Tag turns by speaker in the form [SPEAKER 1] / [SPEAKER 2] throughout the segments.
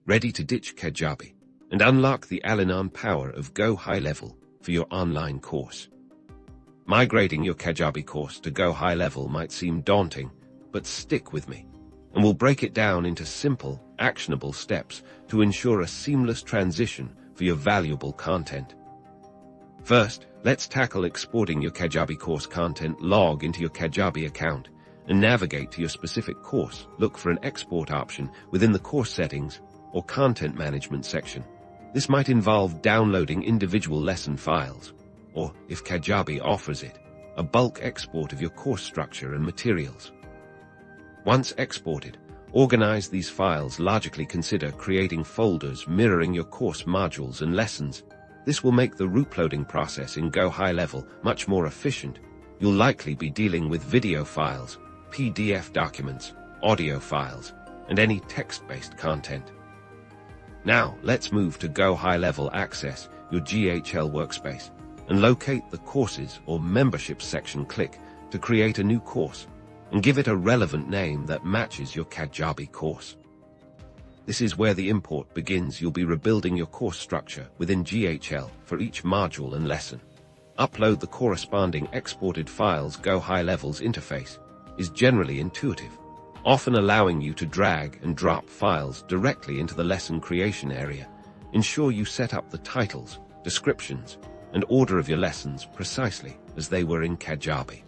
[SPEAKER 1] ready to ditch Kajabi and unlock the all-in-one power of GoHighLevel for your online course. Migrating your Kajabi course to GoHighLevel might seem daunting, but stick with me, and we'll break it down into simple, actionable steps to ensure a seamless transition for your valuable content. First, let's tackle exporting your Kajabi course content. Log into your Kajabi account and navigate to your specific course. Look for an export option within the course settings or content management section. This might involve downloading individual lesson files, or, if Kajabi offers it, a bulk export of your course structure and materials. Once exported, organize these files logically. Consider creating folders mirroring your course modules and lessons. This will make the uploading process in GoHighLevel much more efficient. You'll likely be dealing with video files, PDF documents, audio files, and any text-based content. Now, let's move to GoHighLevel. Access your GHL workspace and locate the Courses or Memberships section. Click to create a new course and give it a relevant name that matches your Kajabi course. This is where the import begins. You'll be rebuilding your course structure within GHL for each module and lesson. Upload the corresponding exported files. GoHighLevel's interface is generally intuitive, often allowing you to drag and drop files directly into the lesson creation area. Ensure you set up the titles, descriptions, and order of your lessons precisely as they were in Kajabi.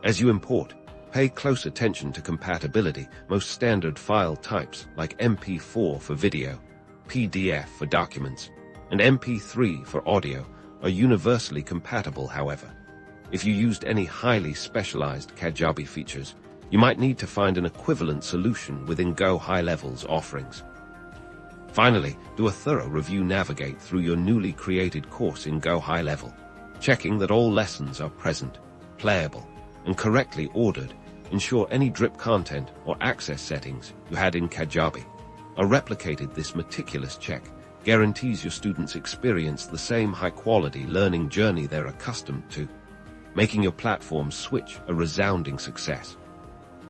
[SPEAKER 1] As you import, pay close attention to compatibility. Most standard file types like MP4 for video, PDF for documents, and MP3 for audio are universally compatible. However, if you used any highly specialized Kajabi features, you might need to find an equivalent solution within GoHighLevel's offerings. Finally, do a thorough review. Navigate through your newly created course in GoHighLevel, checking that all lessons are present, playable, and correctly ordered. Ensure any drip content or access settings you had in Kajabi are replicated. This meticulous check guarantees your students experience the same high-quality learning journey they're accustomed to, making your platform switch a resounding success.